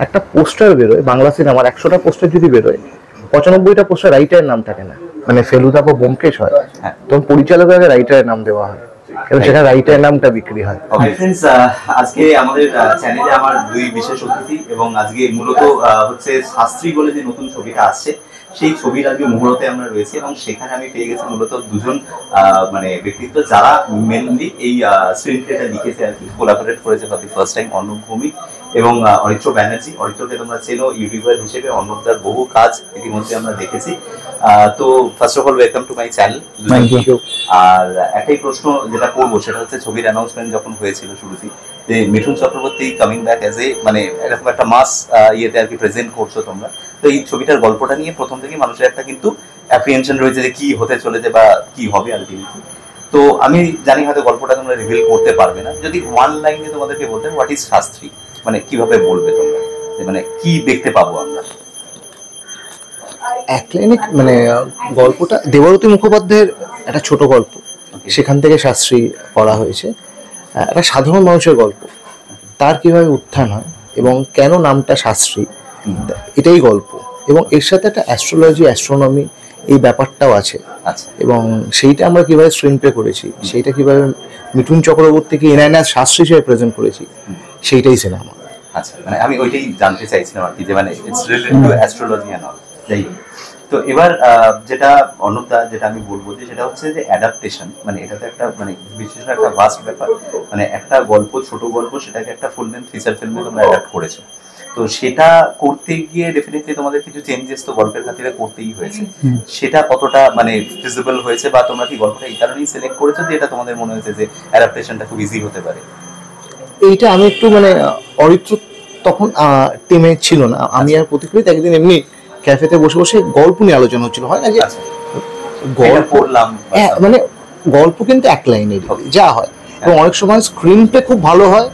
একটা পোস্টার বেরোয় বাংলা সিনেমার, 100টা পোস্টার যদি বেরোয় 95টা পোস্টার রাইটারের নাম থাকে না, মানে ফেলুদা বা ব্যোমকেশ হয়, তখন পরিচালকের আগে রাইটারের নাম দেওয়া হয়, এবং সেখানে রাইটারের নামটা বিক্রি হয়। ফ্রেন্ডস, আজকে আমাদের চ্যানেলে আমার দুই বিশেষ অতিথি, এবং আজকে মূলত হচ্ছে শাস্ত্রী বলে যে নতুন ছবিটা আসছে সেই ছবির আজকে মুহূর্তে আমরা রয়েছি, এবং সেখানে আমি পেয়ে গেছি মূলত দুজন মানে ব্যক্তিত্ব যারা মেনলি এই স্ক্রিন প্লেটা লিখেছে আর কি, কোলাবোরেট করেছে for the first time Arnab Bhowmik এবং অরিত্র ব্যানার্জি। অরিত্রকে তোমরা চেনো ইউটিউবার হিসেবে, অর্ণবদার বহু কাজ ইতিমধ্যে আমরা দেখেছি। তো first of all welcome to my channel. আর একটাই প্রশ্ন যেটা করবো সেটা হচ্ছে, ছবির অ্যানাউন্সমেন্ট যখন হয়েছিল শুরুতে যে Mithun Chakraborty coming back as a, মানে এরকম একটা মাস ইয়েতে আর কি প্রেজেন্ট করছো তোমরা, তো এই ছবিটার গল্পটা নিয়ে প্রথম থেকে মানুষের একটা কিন্তু অ্যাপ্রিহেনশন রয়েছে যে কি হতে চলেছে বা কি হবে আলটিমেটলি। তো আমি জানি হয়তো গল্পটা তোমরা রিভিল করতে পারবে না, যদি ওয়ান লাইনে তোমাদেরকে বলতে হোয়াট ইজ শাস্ত্রী, মানে কিভাবে বলবে তোমরা, মানে কি দেখতে পাবো আমরা? এক লাইনে মানে গল্পটা দেবারতী মুখোপাধ্যায়ের একটা ছোট গল্প, সেখান থেকে শাস্ত্রী করা হয়েছে। একটা সাধারণ মানুষের গল্প, তার কিভাবে উত্থান হয় এবং কেন নামটা শাস্ত্রী, এটাই গল্প। এবং এর সাথে একটা অ্যাস্ট্রোলজি, অ্যাস্ট্রোনমি এই ব্যাপারটাও আছে। এবং সেইটা আমরা কিভাবে স্ক্রিন প্লে করেছি, সেইটা কিভাবে মিঠুন চক্রবর্তীকে এনআইএনএস শাস্ত্রী হিসেবে প্রেজেন্ট করেছি, সেইটাই সিনেমা। আচ্ছা, মানে আমি ওইটাই জানতে চাইছিলাম আর কি, যে মানে it's related to astrology and all. যাই হোক, তো এবার যেটা অর্ণবদা যেটা আমি বলবো যে সেটা হচ্ছে যে অ্যাডাপ্টেশন, মানে এটা তো একটা মানে বিশেষ একটা ভাস্ট ব্যাপার, মানে একটা গল্প, ছোট গল্প, সেটাকে একটা ফুল লেন্থ ফিচার ফিল্মে তোমরা অ্যাডাপ্ট করেছো। তো সেটা করতে গিয়ে ডেফিনেটলি তোমাদের কিছু চেঞ্জেস তো গল্পের খাতিরে করতেই হয়েছে, সেটা কতটা মানে ফিজিবল হয়েছে, বা তোমরা কি গল্পটা এই কারণেই সিলেক্ট করেছো যে এটা তোমাদের মনে হয়েছে যে অ্যাডাপ্টেশনটা খুব ইজি হতে পারে? এইটা আমি একটু মানে অরিত্র তখন টিমে ছিল না, আমি আর প্রতিক্রিয়া একদিন এমনি ক্যাফেতে বসে বসে গল্প নিয়ে আলোচনা হচ্ছিল, হয় না যে গল্প পড়লাম, মানে গল্প কিন্তু এক লাইনের যা হয়, এবং অনেক সময় স্ক্রিন প্লে খুব ভালো হয়,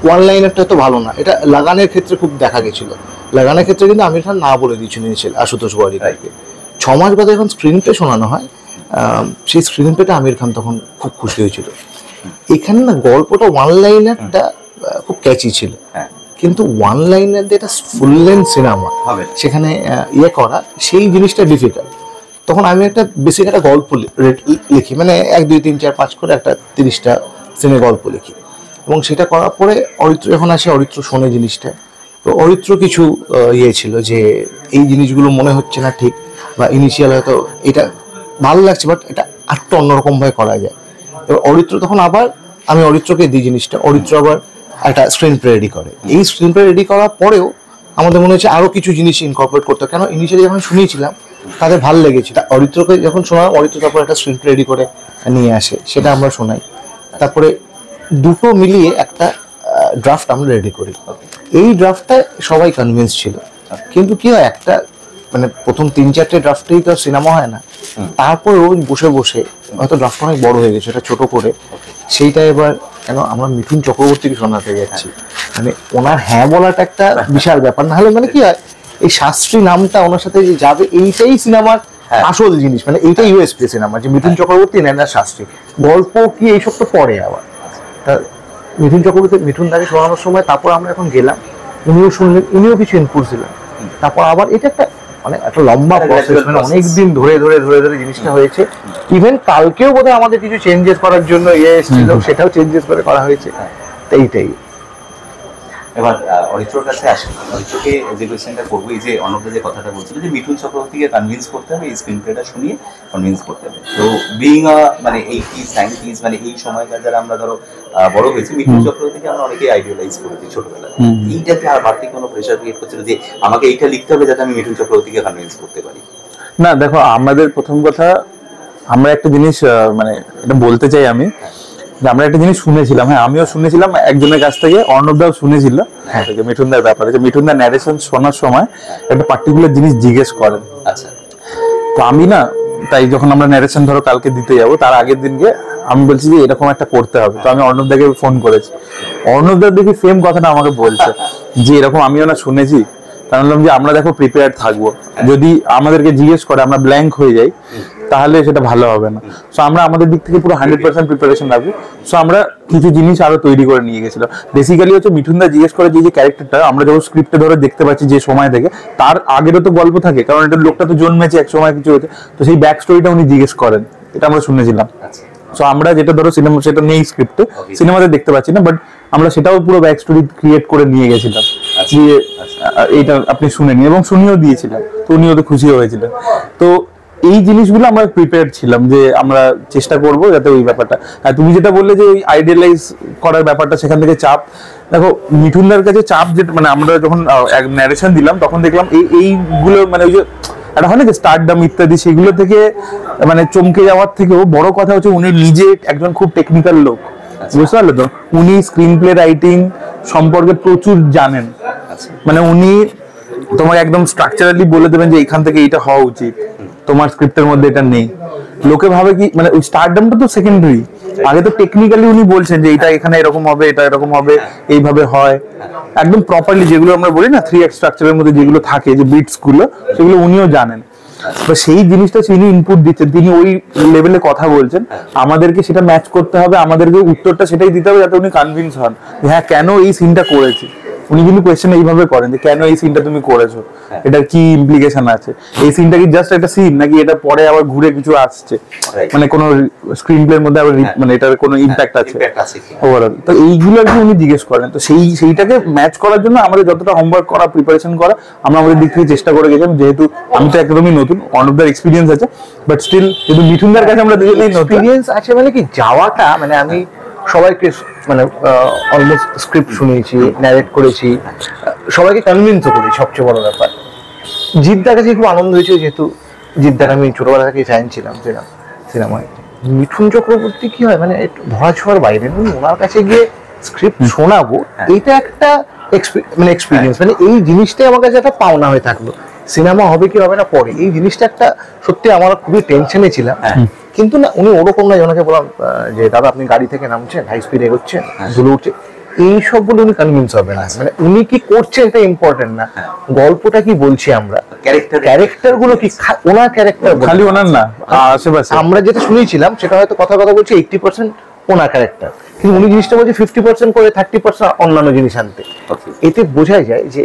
ওয়ান লাইনারটা তো ভালো না। এটা লাগানের ক্ষেত্রে খুব দেখা গেছিল। লাগানের ক্ষেত্রে কিন্তু আমির খান না বলে দিয়েছিল আশুতোষ গোয়ারিকারকে, 6 মাস বাদে যখন স্ক্রিন প্লে শোনানো হয়, সেই স্ক্রিন প্লেটা আমির খান তখন খুব খুশি হয়েছিল। এখানে না গল্পটা ওয়ান লাইনারটা খুব ক্যাচি ছিল, কিন্তু ওয়ান লাইনার দিয়ে এটা ফুল লেন্থ সিনেমা সেখানে ইয়ে করা, সেই জিনিসটা ডিফিকাল্ট। তখন আমি একটা বেসিক একটা গল্প লিখি, মানে 1 2 3 4 5 করে একটা 30টা সিনে গল্প লিখি, এবং সেটা করার পরে অরিত্র যখন আসে, অরিত্র শোনে জিনিসটা, তো অরিত্র কিছু ইয়ে ছিল যে এই জিনিসগুলো মনে হচ্ছে না ঠিক, বা ইনিশিয়াল হয়তো এটা ভালো লাগছে বাট এটা আরেকটু অন্যরকমভাবে করা যায়। এবার অরিত্র তখন আবার, আমি অরিত্রকে দিই জিনিসটা, অরিত্র আবার একটা স্ক্রিন প্লে রেডি করে। এই স্ক্রিন প্লে রেডি করার পরেও আমাদের মনে হচ্ছে আরও কিছু জিনিস ইনকর্পোরেট করতে, কেন ইনিশিয়ালি যখন শুনিয়েছিলাম তাদের ভালো লেগেছিল। অরিত্রকে যখন শোনালাম, অরিত্র তারপর একটা স্ক্রিন প্লে রেডি করে নিয়ে আসে, সেটা আমরা শোনাই, তারপরে দুটো মিলিয়ে একটা ড্রাফট আমরা রেডি করি। এই ড্রাফটটা সবাই কনভিন্স ছিল, কিন্তু কি হয়, একটা মানে প্রথম 3-4টে ড্রাফটেই তো সিনেমা হয় না, তারপর রোজ বসে বসে হয়তো ড্রাফট অনেক বড় হয়ে গেছে, এটা ছোট করে সেইটা এবার কেন আমরা মিঠুন চক্রবর্তীকে শোনাতে যাচ্ছি, মানে ওনার হ্যাঁ বলাটা একটা বিশাল ব্যাপার। না হলে মানে কি হয়, এই শাস্ত্রী নামটা ওনার সাথে যে যাবে, এইটাই সিনেমার আসল জিনিস, মানে এইটাই ইউএসপি সিনেমা, যে মিঠুন চক্রবর্তী নেন শাস্ত্রী, গল্প কি এইসব তো পরে আবার। তা মিঠুন চক্রবর্তী মিঠুন দাকে শোনানোর সময় তারপর আমরা এখন গেলাম, উনিও শুনলেন, উনিও কিছু ইনপুট দিলেন, তারপর আবার এটা একটা মানে একটা লম্বা প্রসেস, মানে অনেকদিন ধরে ধরে ধরে ধরে জিনিসটা হয়েছে। ইভেন কালকেও বোধহয় আমাদের কিছু চেঞ্জেস করার জন্য ইয়ে এসেছিল, সেটাও চেঞ্জেস করে করা হয়েছে। এইটাই। এবার অরিত্রর কাছে আসেন, অরিত্রকে যে কোয়েশ্চেনটা করবো, এই যে অর্ণবদা যে কথাটা বলছিল যে মিঠুন চক্রবর্তীকে কনভিন্স করতে হবে, এই স্ক্রিন প্লেটা শুনিয়ে কনভিন্স করতে হবে। তো বিইং মানে 80s 90s, মানে এই সময়কার যারা আমরা ধরো বড় হয়েছি, মিঠুন চক্রবর্তীকে আমরা অনেকেই আইডিয়ালাইজ করেছি ছোটবেলায়। এইটাকে আর বাড়তি কোনো প্রেশার ক্রিয়েট করছিল যে আমাকে এইটা লিখতে হবে যাতে আমি মিঠুন চক্রবর্তীকে কনভিন্স করতে পারি? না, দেখো, আমাদের প্রথম কথা, আমরা একটা জিনিস মানে এটা বলতে চাই আমি, আমরা একটা জিনিস শুনেছিলাম, হ্যাঁ আমিও শুনেছিলাম একজনের কাছ থেকে, অর্ণবদাও শুনেছিল মিঠুনদার ব্যাপারে, যে মিঠুনদার ন্যারেশন শোনার সময় একটা পার্টিকুলার জিনিস জিজ্ঞেস করেন। আচ্ছা, তো আমি না, তাই যখন আমরা ন্যারেশন ধরো কালকে দিতে যাবো, তার আগের দিনকে আমি বলছি যে এরকম একটা করতে হবে, তো আমি অর্ণবদাকে ফোন করেছি, অর্ণবদার দেখি সেম কথাটা আমাকে বলছে যে এরকম আমিও না শুনেছি, কারণ বললাম যে আমরা দেখো প্রিপেয়ার থাকবো, যদি আমাদেরকে জিজ্ঞেস করে আমরা ব্ল্যাঙ্ক হয়ে যাই তাহলে সেটা ভালো হবে না। সো আমরা আমাদের দিক থেকে পুরো 100% প্রিপারেশন রাখবো। সো আমরা কিছু জিনিস আরো তৈরি করে নিয়ে গেছিলাম। বেসিক্যালি হচ্ছে মিঠুনদা জিজ্ঞেস করে যে ক্যারেক্টারটা আমরা যখন স্ক্রিপ্টে ধরে দেখতে পাচ্ছি যে সময় থেকে, তার আগেরও তো গল্প থাকে, কারণ এটা লোকটা তো জন্মেছে এক সময় কিছু হতে, তো সেই ব্যাক স্টোরিটা উনি জিজ্ঞেস করেন, এটা আমরা শুনেছিলাম। সো আমরা যেটা ধরো সিনেমা সেটা নেই স্ক্রিপ্টে, সিনেমাতে দেখতে পাচ্ছি না, বাট আমরা সেটাও পুরো ব্যাক স্টোরি ক্রিয়েট করে নিয়ে গেছিলাম যে এইটা আপনি শুনে নিন, এবং শুনিয়েও দিয়েছিলাম, তো উনি ওতে খুশিও হয়েছিলেন। তো এই জিনিসগুলো আমরা প্রিপেয়ার ছিলাম যে আমরা চেষ্টা করব যাতে ওই ব্যাপারটা। আর তুমি যেটা বললে যে ওই আইডিয়ালাইজ করার ব্যাপারটা, সেখান থেকে চাপ, দেখো মিঠুনদার কাছে চাপ যেটা মানে আমরা যখন ন্যারেশন দিলাম তখন দেখলাম এইগুলো মানে ওই যে একটা হয় না যে স্টারডাম ইত্যাদি, সেগুলো থেকে মানে চমকে যাওয়ার থেকেও বড় কথা হচ্ছে উনি নিজে একজন খুব টেকনিক্যাল লোক, বুঝতে পারলে তো? উনি স্ক্রিন প্লে রাইটিং সম্পর্কে প্রচুর জানেন, মানে উনি তোমাকে একদম স্ট্রাকচারালি বলে দেবেন যে এখান থেকে এইটা হওয়া উচিত, তোমার স্ক্রিপ্টের মধ্যে এটা নেই। লোকে ভাবে কি মানে ওই স্টারডামটা তো সেকেন্ডারি, আগে তো টেকনিক্যালি উনি বলছেন যে এটা এখানে এরকম হবে, এটা এরকম হবে, এইভাবে হয় একদম প্রপারলি, যেগুলো আমরা বলি না 3 অ্যাক্ট স্ট্রাকচারের মধ্যে যেগুলো থাকে যে বিটস গুলো, সেগুলো উনিও জানেন। তো সেই জিনিসটা তিনি ইনপুট দিচ্ছেন, তিনি ওই লেভেলে কথা বলছেন, আমাদেরকে সেটা ম্যাচ করতে হবে, আমাদেরকে উত্তরটা সেটাই দিতে হবে যাতে উনি কনভিন্স হন যে হ্যাঁ কেন এই সিনটা করেছি। উনি কিন্তু কোয়েশ্চেন এইভাবে করেন যে কেন এই সিনটা তুমি করেছো, এটার কি ইমপ্লিকেশন আছে, এই সিনটা কি জাস্ট একটা সিন নাকি এটা পরে আবার ঘুরে কিছু আসছে, মানে কোনো স্ক্রিন প্লের মধ্যে আবার মানে এটার কোনো ইমপ্যাক্ট আছে ওভারঅল। তো এইগুলো আর কি উনি জিজ্ঞেস করেন। তো সেইটাকে ম্যাচ করার জন্য আমাদের যতটা হোমওয়ার্ক করা, প্রিপারেশন করা, আমরা আমাদের দিক থেকে চেষ্টা করে গেছিলাম। যেহেতু আমি তো একদমই নতুন, অর্ণবদার এক্সপিরিয়েন্স আছে, বাট স্টিল কিন্তু মিঠুনদার কাছে আমরা দুজনেই নতুন। এক্সপিরিয়েন্স আছে মানে কি যাওয়াটা, মানে আমি সবাইকে মানে অলমোস্ট স্ক্রিপ্ট শুনিয়েছি, ন্যারেট করেছি, সবাইকে কনভিন্সও করি। সবচেয়ে বড় ব্যাপার জিদ্দার কাছে খুব আনন্দ হয়েছে, যেহেতু জিদ্দার আমি ছোটবেলা থেকে ফ্যান ছিলাম সিনেমায়। মিঠুন চক্রবর্তী কি হয় মানে ধরা ছোঁয়ার বাইরে, ওনার কাছে গিয়ে স্ক্রিপ্ট শোনাবো, এটা একটা মানে এক্সপিরিয়েন্স, মানে এই জিনিসটাই আমার কাছে একটা পাওনা হয়ে থাকলো। সিনেমা হবে কি হবে না পরে, এই জিনিসটা একটা সত্যি আমার খুবই টেনশনে ছিলাম। কিন্তু না, উনি ওরকম নয়। ওনাকে বললাম যে দাদা আপনি গাড়ি থেকে নামছেন, হাই স্পিড এগোচ্ছেন, ধুলো উঠছে, এইসব বলে উনি কনভিন্স হবে না। মানে উনি কি করছেন এটা ইম্পর্টেন্ট না, গল্পটা কি বলছি আমরা, ক্যারেক্টার গুলো কি, ওনার ক্যারেক্টার খালি ওনার না, আশেপাশে আমরা যেটা শুনেছিলাম সেটা হয়তো কথা বলছি 80% ওনার ক্যারেক্টার, কিন্তু উনি জিনিসটা বলছে 50% করে 30% অন্যান্য জিনিস আনতে। এতে বোঝা যায় যে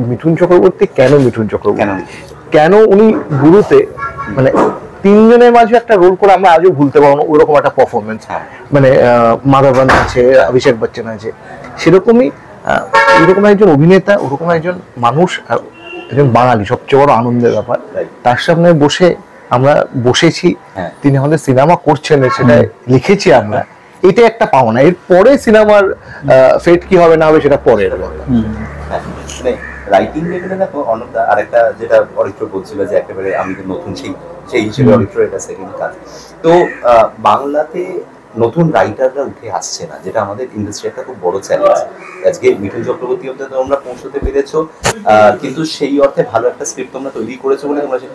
মিঠুন চক্রবর্তী কেন মিঠুন চক্রবর্তী, কেন উনি গুরুতে মানে 3 জনের মাঝে একটা রোল করে আমরা আজও ভুলতে পারবো না, ওরকম একটা পারফরমেন্স। মানে মাধবন আছে, অভিষেক বচ্চন আছে, সেরকমই এরকম একজন অভিনেতা, ওরকম একজন মানুষ, একজন বাঙালি। সবচেয়ে বড় আনন্দের ব্যাপার তার সামনে বসে আমরা বসেছি, তিনি আমাদের সিনেমা করছেন, সেটা লিখেছি আমরা, এটা একটা পাওনা। এরপরে সিনেমার ফেট কি হবে না হবে সেটা পরের ব্যাপার। রাইটিং লেভেলে দেখো অনেকটা, আরেকটা যেটা অরিত্র বলছিল যে একেবারে আমি নতুন সেই হিসেবে অরিত্র এটা সেকেন্ড কাজ। তো বাংলাতে নতুন রাইটাররা উঠে আসছে না, যেটা আমাদের ইন্ডাস্ট্রি একটা খুব বড় চ্যালেঞ্জ। আজকে মিঠুন চক্রবর্তী অব্দি তোমরা পৌঁছতে পেরেছো, কিন্তু সেই অর্থে ভালো একটা স্ক্রিপ্ট তোমরা তৈরি করেছো বলে তোমরা সেটা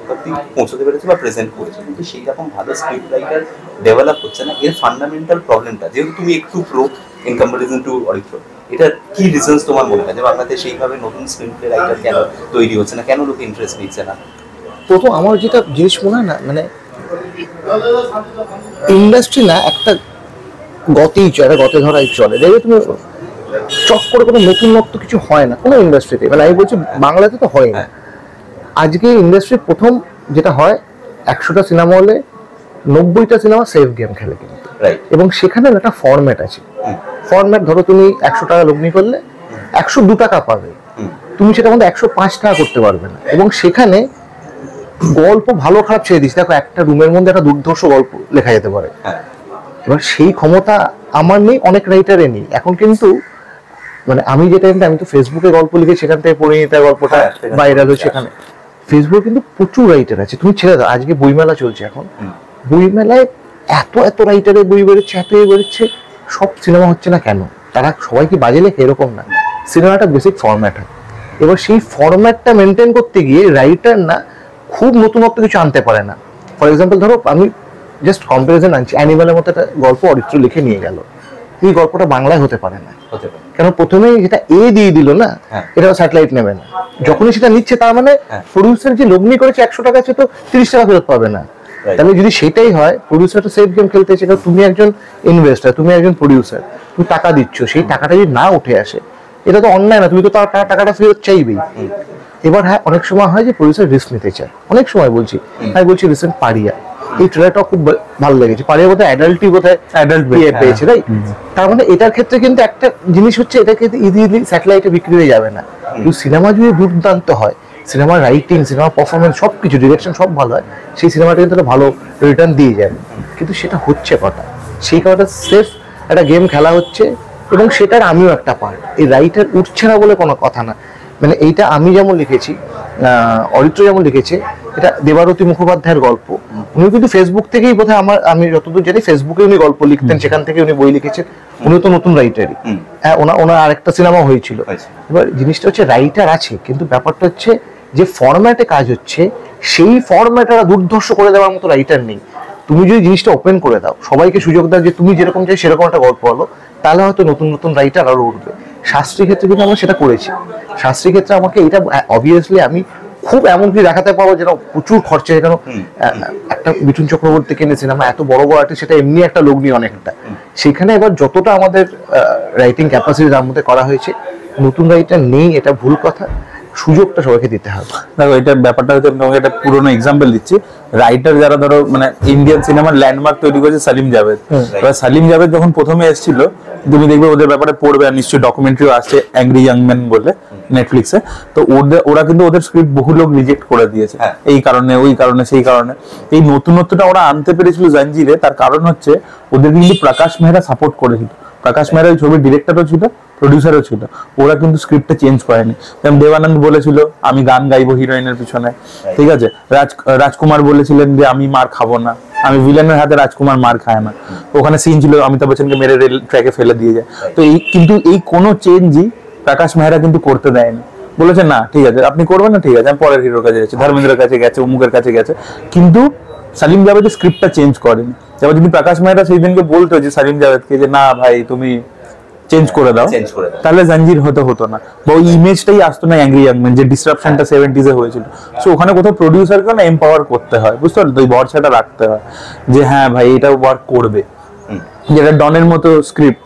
পৌঁছতে পেরেছো বা প্রেজেন্ট করেছো, কিন্তু সেই রকম ভালো স্ক্রিপ্ট রাইটার ডেভেলপ হচ্ছে না। এর ফান্ডামেন্টাল প্রবলেমটা, যেহেতু তুমি একটু pro in comparison two Aritra, এটার কি রিজনস তোমার মনে হয় যে বাংলাতে সেইভাবে নতুন স্ক্রিন প্লে রাইটার কেন তৈরি হচ্ছে না, কেন লোকে ইন্টারেস্ট নিচ্ছে না? প্রথম আমার যেটা জিনিস মনে হয় না, মানে ইন্ডাস্ট্রি না একটা গতেই চলে, গতে ধরাই চলে। দেখবে তুমি চট করে কোনো নতুনত্ব কিছু হয় না কোনো ইন্ডাস্ট্রিতে, মানে আমি বলছি বাংলাতে তো হয় না। আজকে ইন্ডাস্ট্রির প্রথম যেটা হয়, 100টা সিনেমা হলে 90টা সিনেমা সেফ গেম খেলে কিন্তু, এবং সেখানে একটা ফরম্যাট আছে। ফরম্যাট ধরো তুমি 100 টাকা লগ্নি করলে 102 টাকা পাবে, তুমি সেটা মধ্যে 105 টাকা করতে পারবে না। এবং সেখানে গল্প ভালো খারাপ ছেড়ে দিস, দেখো একটা রুমের মধ্যে একটা দুর্ধর্ষ গল্প লেখা যেতে পারে। এবার সেই ক্ষমতা আমার নেই, অনেক রাইটারে নেই এখন। কিন্তু মানে আমি যেটা, আমি তো ফেসবুকে গল্প লিখে সেখান থেকে পড়ে নিতে গল্পটা ভাইরাল হয়েছে। সেখানে ফেসবুকে কিন্তু প্রচুর রাইটার আছে, তুমি ছেড়ে দাও। আজকে বইমেলা চলছে, এখন বইমেলায় এত রাইটারের বই বেরোচ্ছে, এত বেরোচ্ছে, সব সিনেমা হচ্ছে না কেন? তারা সবাই কি বাজে লেখে? এরকম না, সিনেমাটা বেসিক ফরম্যাট হয়। এবার সেই ফরম্যাটটা মেনটেন করতে গিয়ে রাইটার না খুব নতুনত্ব কিছু আনতে পারে না। ফর এক্সাম্পল ধরো আমি জাস্ট কম্পারিজন আনছি, অ্যানিমালের মতো একটা গল্প অরিত্র লিখে নিয়ে গেল, এই গল্পটা বাংলায় হতে পারে না, কারণ প্রথমেই যেটা এ দিয়ে দিল না, এটা স্যাটেলাইট নেবে না। যখনই সেটা নিচ্ছে তার মানে প্রডিউসার যে লগ্নি করেছে 100 টাকা, সে তো 30 টাকা ফেরত পাবে না। তাহলে যদি সেটাই হয়, প্রডিউসার তো সেফ গেম খেলতে চাই, কারণ তুমি একজন ইনভেস্টার, তুমি একজন প্রডিউসার, তুমি টাকা দিচ্ছ, সেই টাকাটা যদি না উঠে আসে এটা তো অন্যায় না, তুমি তো তার টাকাটা ফেরত চাইবেই। এবার হ্যাঁ, অনেক সময় হয় যে প্রডিউসার রিস্ক নিতে চায়, অনেক সময় বলছি, আমি বলছি রিসেন্ট পারিয়া, এই ট্রেলারটা খুব ভালো লেগেছে। পারিয়া বোধহয় অ্যাডাল্টই বোধহয় অ্যাডাল্ট পেয়েছে, তাই? তার মানে এটার ক্ষেত্রে কিন্তু একটা জিনিস হচ্ছে, এটাকে ইজিলি স্যাটেলাইটে বিক্রি হয়ে যাবে না, কিন্তু সিনেমা যদি দুর্দান্ত হয়, সিনেমার রাইটিং, সিনেমার পারফরমেন্স সবকিছু, ডিরেকশন সব ভালো হয়, সেই সিনেমাটা কিন্তু ভালো রিটার্ন দিয়ে যাবে। কিন্তু সেটা হচ্ছে কথা, সেই কারণে সেফ একটা গেম খেলা হচ্ছে, এবং সেটার আমিও একটা পার্ট। এই রাইটার উঠছে না বলে কোনো কথা না, মানে এইটা আমি যেমন লিখেছি, অরিত্র যেমন লিখেছে, এটা দেবারতী মুখোপাধ্যায়ের গল্প। উনি কিন্তু ফেসবুক থেকেই বোধহয়, আমি যতদূর জানি ফেসবুকে উনি গল্প লিখতেন, সেখান থেকে উনি বই লিখেছেন। উনি তো নতুন রাইটারই, ওনার আরেকটা সিনেমা হয়েছিল। এবার জিনিসটা হচ্ছে রাইটার আছে, কিন্তু ব্যাপারটা হচ্ছে যে ফরম্যাটে কাজ হচ্ছে, সেই ফরম্যাটটা দুর্ধর্ষ করে দেওয়ার মতো রাইটার নেই। তুমি যদি জিনিসটা ওপেন করে দাও, সবাইকে সুযোগ দাও যে তুমি যেরকম চাই সেরকম একটা গল্প হলো, তাহলে হয়তো নতুন নতুন রাইটার আরো উঠবে। শাস্ত্রী ক্ষেত্রে কিন্তু আমরা সেটা করেছি। শাস্ত্রী ক্ষেত্রে আমাকে এটা অবভিয়াসলি আমি খুব এমনকি দেখাতে পারবো যেন প্রচুর খরচা, যেন একটা মিঠুন চক্রবর্তী কেনে সিনেমা, এত বড় বড় আর্টিস্ট, সেটা এমনি একটা লগ্নি অনেকটা। সেখানে এবার যতটা আমাদের রাইটিং ক্যাপাসিটি তার মধ্যে করা হয়েছে, নতুন রাইটার নেই, এটা ভুল কথা, সুযোগটা সবাইকে দিতে হবে। দেখো, এটা ব্যাপারটা হচ্ছে, তোমাকে একটা পুরোনো এক্সাম্পল দিচ্ছি। রাইটার যারা ধরো মানে ইন্ডিয়ান সিনেমার ল্যান্ডমার্ক তৈরি করেছে সালিম জাভেদ। এবার সালিম জাভেদ যখন প্রথমে এসেছিল, তুমি দেখবে ওদের ব্যাপারে পড়বে, আর নিশ্চয়ই ডকুমেন্টারিও আসছে অ্যাংরি ইয়াং ম্যান বলে নেটফ্লিক্সে। তো ওরা কিন্তু ওদের স্ক্রিপ্ট বহু লোক রিজেক্ট করে দিয়েছে, এই কারণে, ওই কারণে, সেই কারণে। এই নতুনত্বটা ওরা আনতে পেরেছিল জাঞ্জিরে, তার কারণ হচ্ছে ওদের কিন্তু প্রকাশ মেহরা সাপোর্ট করেছিল। প্রকাশ মেহরা ওই ছবির ডিরেক্টরও ছিল, প্রডিউসারও ছিল। ওরা কিন্তু স্ক্রিপ্টটা চেঞ্জ করেনি। যেমন দেবানন্দ বলেছিল আমি গান গাইবো হিরোইনের পিছনে, ঠিক আছে। রাজকুমার বলেছিলেন যে আমি মার খাবো না, আমি ভিলেনের হাতে, রাজকুমার মার খায় না। ওখানে সিন ছিল অমিতাভ বচ্চনকে মেরে রেল ট্র্যাকে ফেলে দিয়ে যায়। তো এই কোনো চেঞ্জই প্রকাশ মেহরা কিন্তু করতে দেয়নি। বলেছে না ঠিক আছে, আপনি করবেন না, ঠিক আছে, আমি পরের হিরোর কাছে গেছি, ধর্মেন্দ্রের কাছে গেছে, অমুকের কাছে গেছে, কিন্তু সালিম জাভেদের স্ক্রিপ্টটা চেঞ্জ করেনি। এবার যদি প্রকাশ মেহরা সেই দিনকে বলতো যে সালিম জাভেদকে যে না ভাই তুমি চেঞ্জ করে দাও, তাহলে জাঞ্জির হতো না, বা ওই ইমেজটাই আসতো না অ্যাংরি ইয়াং ম্যান, যে ডিসরাপশনটা 70s এ হয়েছিল। সো ওখানে কোথাও প্রডিউসারকে না এম্পাওয়ার করতে হয়, বুঝতে পারলো, ওই ভরসাটা রাখতে হয় যে হ্যাঁ ভাই এটা ওয়ার্ক করবে। যেটা ডনের মতো স্ক্রিপ্ট,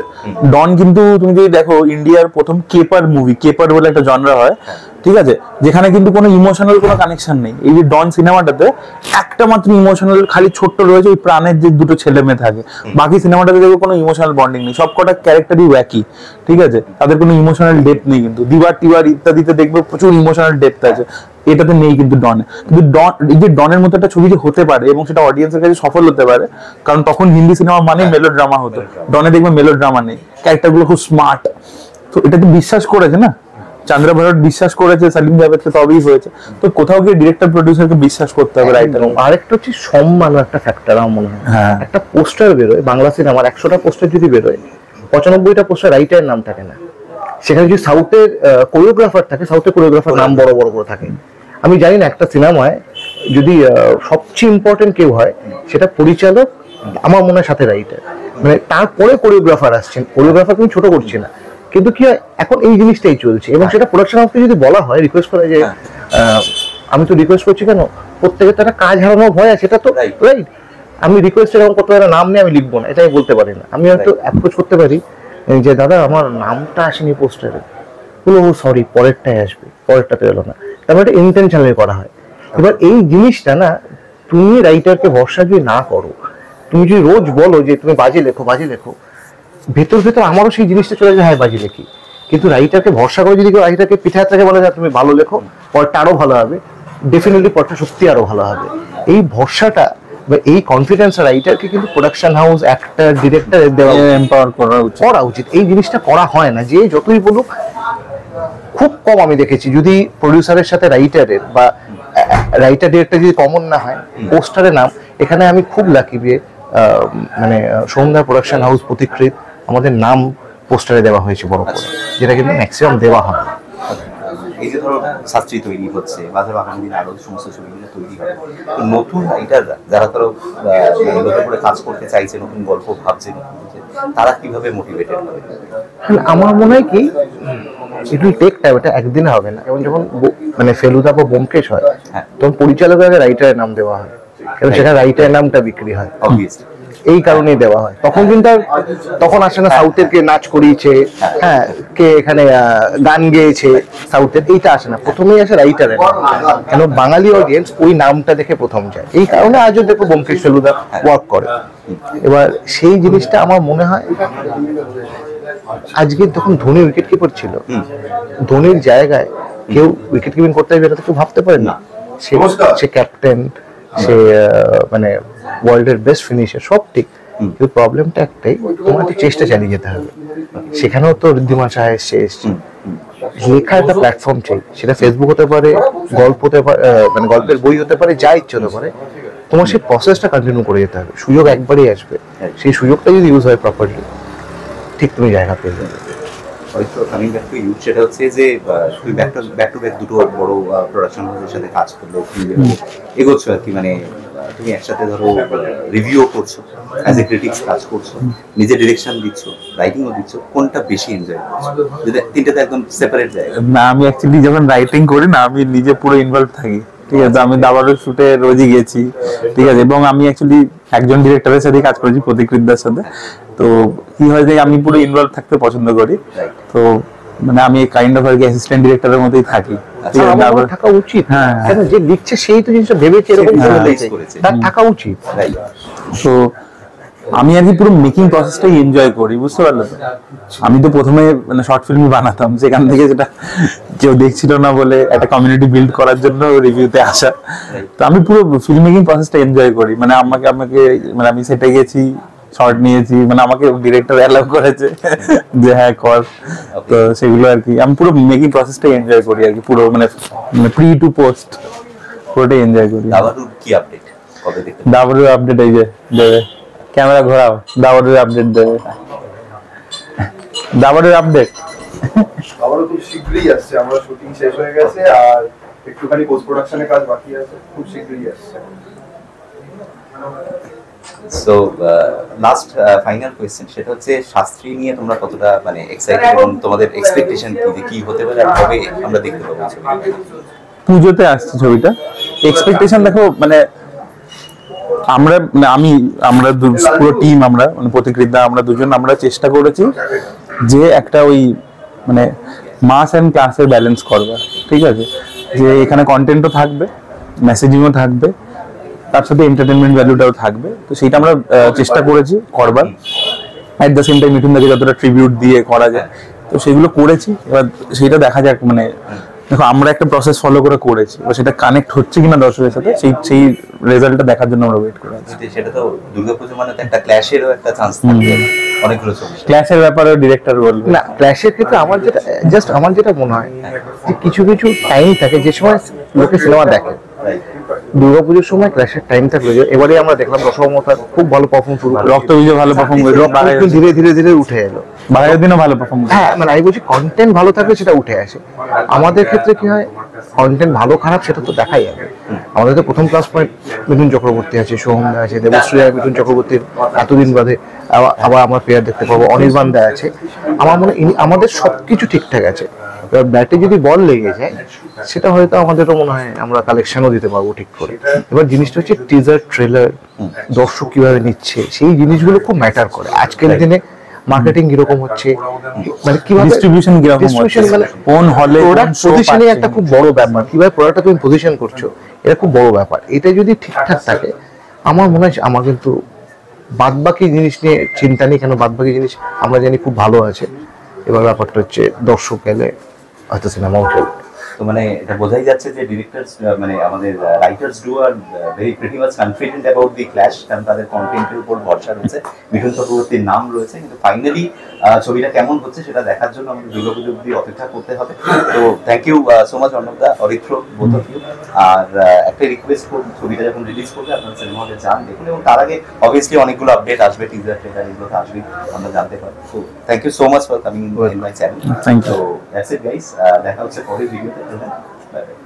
ডন কিন্তু তুমি যদি দেখো ইন্ডিয়ার প্রথম কেপার মুভি, কেপার বলে একটা জনরা হয়, ঠিক আছে, যেখানে কিন্তু কোনো ইমোশনাল কোনো কানেকশন নেই। এই যে ডন সিনেমাটাতে একটা মাত্র ইমোশনাল খালি ছোট্ট রয়েছে, ওই প্রাণের যে দুটো ছেলে মেয়ে থাকে, বাকি সিনেমাটাতে দেখো কোনো ইমোশনাল বন্ডিং নেই, সবকটা ক্যারেক্টারই ওয়াকি, ঠিক আছে, তাদের কোনো ইমোশনাল ডেপথ নেই। কিন্তু দিবার টিবার ইত্যাদিতে দেখবে প্রচুর ইমোশনাল ডেপথ আছে, এটাতে নেই কিন্তু ডনে। কিন্তু এই যে ডনের মতো একটা ছবি যে হতে পারে এবং সেটা অডিয়েন্সের কাছে সফল হতে পারে, কারণ তখন হিন্দি সিনেমা মানে মেলোড্রামা হতো, ডনে দেখবে মেলোড্রামা নেই, ক্যারেক্টারগুলো খুব স্মার্ট। তো এটা তো বিশ্বাস করেছে না, চন্দ্র ভরট বিশ্বাস করেছে সালিম জাভেদকে, তবেই হয়েছে। তো কোথাও গিয়ে ডিরেক্টর প্রডিউসারকে বিশ্বাস করতে হবে, রাইটার। আরেকটা হচ্ছে সম্মান, একটা ফ্যাক্টর আমার মনে হয়। একটা পোস্টার বেরোয় বাংলা সিনেমার, 100টা পোস্টার যদি বেরোয়, 95টা পোস্টার রাইটারের নাম থাকে না। সেখানে যদি সাউথের কোরিওগ্রাফার থাকে, সাউথের কোরিওগ্রাফার নাম বড় বড় করে থাকে। আমি জানি না একটা সিনেমায় যদি সবচেয়ে ইম্পর্টেন্ট কেউ হয়, সেটা পরিচালক, আমার মনে হয় সাথে রাইটার, মানে তারপরে কোরিওগ্রাফার আসছেন। কোরিওগ্রাফার তুমি ছোট করছি না, কিন্তু কি হয় এখন এই জিনিসটাই চলছে, এবং সেটা প্রোডাকশন হাউসকে যদি বলা হয়, রিকোয়েস্ট করে যে আমি তো রিকোয়েস্ট করছি কেন, প্রত্যেকের তো একটা কাজ হারানোর ভয় আছে, সেটা তো রাইট। আমি রিকোয়েস্ট এরকম করতে পারি, নাম নিয়ে আমি লিখবো না, এটাই বলতে পারি না। আমি হয়তো অ্যাপ্রোচ করতে পারি যে দাদা আমার নামটা আসেনি পোস্টারে, বলো সরি পরেরটাই আসবে, পরেরটাতে এলো না, তারপরে এটা ইন্টেনশনালি করা হয়। এবার এই জিনিসটা না, তুমি রাইটারকে ভরসা যদি না করো, তুমি যদি রোজ বলো যে তুমি বাজে লেখো, বাজে লেখো, ভেতর ভেতর আমারও সেই জিনিসটা চলে যায়, হ্যাঁ বাজে লেখি। কিন্তু রাইটারকে ভরসা করে যদি কেউ রাইটারকে পিঠে হাত থেকে বলে যায় তুমি ভালো লেখো, পরটা আরো ভালো হবে, ডেফিনেটলি পরটা সত্যি আরো ভালো হবে। এই ভরসাটা বা এই কনফিডেন্স রাইটারকে কিন্তু প্রোডাকশন হাউস, অ্যাক্টর, ডিরেক্টর দেওয়া, এম্পাওয়ার করা উচিত। এই জিনিসটা করা হয় না, যে যতই বলুক, খুব কম আমি দেখেছি যদি প্রডিউসারের সাথে রাইটারের বা রাইটার ডিরেক্টর যদি কমন না হয়, পোস্টারের নাম। এখানে আমি খুব লাকি যে মানে সন্ধ্যা প্রোডাকশন হাউস প্রতিকৃত আমাদের নাম পোস্টারে দেওয়া হয়েছে বড় করে, যেটা কিন্তু ম্যাক্সিমাম দেওয়া হয়। এই যে ধরো শাস্ত্রী তৈরি হচ্ছে বা ধরো আগামী দিনে আরো সমস্ত ছবিগুলো তৈরি হবে, তো নতুন রাইটাররা যারা ধরো নতুন করে কাজ করতে চাইছে, নতুন গল্প ভাবছে, তারা কিভাবে মোটিভেটেড হবে? আমার মনে হয় কি ইট উইল টেক টাইম, এটা একদিনে হবে না। এবং যখন মানে ফেলুদা বা ব্যোমকেশ হয় তখন পরিচালকের আগে রাইটারের নাম দেওয়া হয়, কারণ সেখানে রাইটারের নামটা বিক্রি হয়, অবভিয়াসলি এই কারণেই দেওয়া হয়। তখন কিন্তু তখন আসে না সাউথের কে নাচ করিয়েছে, হ্যাঁ কে এখানে গান গেয়েছে সাউথের, এইটা আসে না, প্রথমেই আসে রাইটারের নাম, কেন বাঙালি অডিয়েন্স ওই নামটা দেখে প্রথম যায়। এই কারণে আজও দেখো ব্যোমকেশ ফেলুদা ওয়ার্ক করে। এবার সেই জিনিসটা আমার মনে হয় আজকে যখন ধোনি উইকেট কিপার ছিল, ধোনির জায়গায় কেউ উইকেট কিপিং করতে হবে এটা তো কেউ ভাবতে পারে না। সে ক্যাপ্টেন, সে মানে ওয়ার্ল্ডের বেস্ট ফিনিশার, সব ঠিক, কিন্তু প্রবলেমটা একটাই, তোমার একটু চেষ্টা চালিয়ে যেতে হবে। সেখানেও তো ঋদ্ধিমান সাহা এসছে, লেখার একটা প্ল্যাটফর্ম চাই, সেটা ফেসবুক হতে পারে, গল্প হতে পারে, মানে গল্পের বই হতে পারে, যা ইচ্ছে হতে পারে, তোমার সেই প্রসেসটা কন্টিনিউ করে যেতে হবে। সুযোগ একবারই আসবে, সেই সুযোগটা যদি ইউজ হয় প্রপারলি, ঠিক তুমি জায়গা পেয়ে যাবে। হয়তো কামিং ব্যাক টু ইউ, সেটা হচ্ছে যে তুমি ব্যাক টু ব্যাক দুটো বড় প্রোডাকশন হাউসের সাথে কাজ করলে এগোচ্ছ আর কি, মানে তুমি একসাথে ধরো রিভিউ করছো, অ্যাজ এ ক্রিটিক্স কাজ করছো, নিজে ডিরেকশন দিচ্ছ, রাইটিংও দিচ্ছ, কোনটা বেশি এনজয় করছো? যদি তিনটাতে একদম সেপারেট জায়গা। না, আমি অ্যাকচুয়ালি যখন রাইটিং করি না, আমি নিজে পুরো ইনভলভ থাকি, ঠিক আছে। আমি দাবারের শুটে রোজই গেছি, ঠিক আছে, এবং আমি অ্যাকচুয়ালি একজন ডিরেক্টরের সাথে কাজ করেছি, প্রতীকৃতদার সাথে। তো কি হয় যে আমি পুরো ইনভলভ থাকতে পছন্দ করি, তো মানে আমি কাইন্ড অফ আর কি অ্যাসিস্ট্যান্ট ডিরেক্টরের মতোই থাকি, ঠিক আছে। আমার থাকা উচিত, হ্যাঁ, কেন যে লিখছে সেই তো জিনিসটা ভেবেছে, এরকম তার থাকা উচিত। তো আমি আর কি পুরো মেকিং প্রসেসটাই এনজয় করি, বুঝতে পারলে তো। আমি তো প্রথমে মানে শর্ট ফিল্মই বানাতাম, সেখান থেকে যেটা কেউ দেখছিল না বলে একটা কমিউনিটি বিল্ড করার জন্য রিভিউতে আসা। তো আমি পুরো ফিল্ম মেকিং প্রসেসটা এনজয় করি, মানে আমাকে মানে আমি সেটে গেছি, শর্ট নিয়েছি, মানে আমাকে ডিরেক্টর অ্যালাউ করেছে যে হ্যাঁ কর, তো সেগুলো আর কি আমি পুরো মেকিং প্রসেসটাই এনজয় করি আর কি, পুরো মানে প্রি টু পোস্ট পুরোটাই এনজয় করি। দাবারুর কি আপডেট, কবে দেখতে? দাবারের আপডেট এই যে দেবে, ক্যামেরা ঘোরাও, দাবারের আপডেট দেবে, দাবারের আপডেট আবারও খুব শীঘ্রই আসছে। আমরা শুটিং শেষ হয়ে গেছে আর একটুখানি পোস্ট প্রোডাকশনের কাজ বাকি আছে, খুব শীঘ্রই আসছে। সো লাস্ট ফাইনাল কোয়েশ্চেন, সেটা হচ্ছে শাস্ত্রী নিয়ে তোমরা কতটা মানে এক্সাইটেড এবং তোমাদের এক্সপেকটেশন কি হতে পারে আর কবে আমরা দেখতে পাবো ছবিটা? পুজোতে আসছে ছবিটা। এক্সপেকটেশন দেখো, মানে আমরা আমরা পুরো টিম, আমরা মানে প্রতিকৃতদা, আমরা দুজন, আমরা চেষ্টা করেছি যে একটা ওই মানে মাস এন্ড ক্লাসের ব্যালেন্স করবার, ঠিক আছে, যে এখানে কন্টেন্টও থাকবে, মেসেজিংও থাকবে, তার সাথে এন্টারটেনমেন্ট ভ্যালুটাও থাকবে। তো সেইটা আমরা চেষ্টা করেছি করবার, অ্যাট দ্য সেম টাইম মিঠুনদাকে যতটা ট্রিবিউট দিয়ে করা যায়, তো সেগুলো করেছি। এবার সেইটা দেখা যাক, মানে দেখো আমরা একটা প্রসেস ফলো করে করেছি, এবার সেটা কানেক্ট হচ্ছে কিনা দর্শকের সাথে, সেই রেজাল্টটা দেখার জন্য আমরা ওয়েট করে আছি। সেটা তো দুর্গাপুজো মানে তো একটা ক্ল্যাশেরও একটা চান্স থাকবে অনেকগুলো ছবি। ক্লাসের ব্যাপারে ডিরেক্টর বলবে না, ক্ল্যাশের ক্ষেত্রে আমার যেটা মনে হয় যে কিছু কিছু টাইম থাকে যে সময় লোকে সিনেমা দেখে। দুর্গাপুজোর সময় ক্ল্যাশের টাইম থাকলো, এবারে আমরা দেখলাম রসমতার খুব ভালো পারফর্ম শুরু, রক্তবীজও ভালো পারফর্ম করেছে, ধীরে ধীরে ধীরে উঠে এলো, বারের দিনও ভালো পারফর্ম করেছে। হ্যাঁ, মানে আমি বলছি কন্টেন্ট ভালো থাকলে সেটা উঠে আসে। আমাদের ক্ষেত্রে কি হয়, কন্টেন্ট ভালো খারাপ সেটা তো দেখাই যাবে। আমাদের তো প্রথম ক্লাস পয়েন্ট মিঠুন চক্রবর্তী আছে, সোহম দা আছে, দেবশ্রী মিঠুন চক্রবর্তীর এতদিন বাদে আবার আমরা প্লেয়ার দেখতে পাবো, অনির্বাণ দা আছে। আমার মনে হয় আমাদের সবকিছু ঠিকঠাক আছে। এবার ব্যাটে যদি বল লেগে যায় সেটা হয়তো আমাদেরও মনে হয় আমরা কালেকশনও দিতে পারবো ঠিক করে। এবার জিনিসটা হচ্ছে টিজার, ট্রেলার, দর্শক কিভাবে নিচ্ছে, সেই জিনিসগুলো খুব ম্যাটার করে। আজকের দিনে মার্কেটিং কিরকম হচ্ছে, মানে কিভাবে ডিস্ট্রিবিউশন কিরকম হচ্ছে, মানে কোন হলে প্রোডাক্ট পজিশনিং একটা খুব বড় ব্যাপার, কিভাবে প্রোডাক্টটা তুমি পজিশন করছো, এটা খুব বড় ব্যাপার। এটা যদি ঠিকঠাক থাকে আমার মনে হয় আমার কিন্তু বাদবাকি জিনিস নিয়ে চিন্তা নেই, কেন বাদবাকি জিনিস আমরা জানি খুব ভালো আছে। এবার ব্যাপারটা হচ্ছে দর্শক এলে হয়তো সিনেমাও চলবে। তো মানে এটা বোঝাই যাচ্ছে যে ডিরেক্টরস মানে আমাদের writers do are very pretty much confident about the clash, কারণ তাদের কন্টেন্টের উপর ভরসা রয়েছে, মিঠুন চক্রবর্তীর নাম রয়েছে। কিন্তু ফাইনালি ছবিটা কেমন হচ্ছে সেটা দেখার জন্য আমাদের দুর্গাপুজো অব্দি অপেক্ষা করতে হবে। তো থ্যাংক ইউ সো মাচ অর্ণবদা, অরিত্র, বোথ অফ ইউ। আর একটা রিকোয়েস্ট করব, ছবিটা যখন রিলিজ করবে আপনারা সিনেমা হলে যান, দেখুন, এবং তার আগে অবভিয়াসলি অনেকগুলো আপডেট আসবে, টিজার ট্রেলার এগুলো তো আসবেই, আমরা জানতে পারবো। তো thank you so much for coming in my channel. Thank you. তো দ্যাটস ইট গাইস, দেখা হচ্ছে পরের ভিডিওতে। Bye by.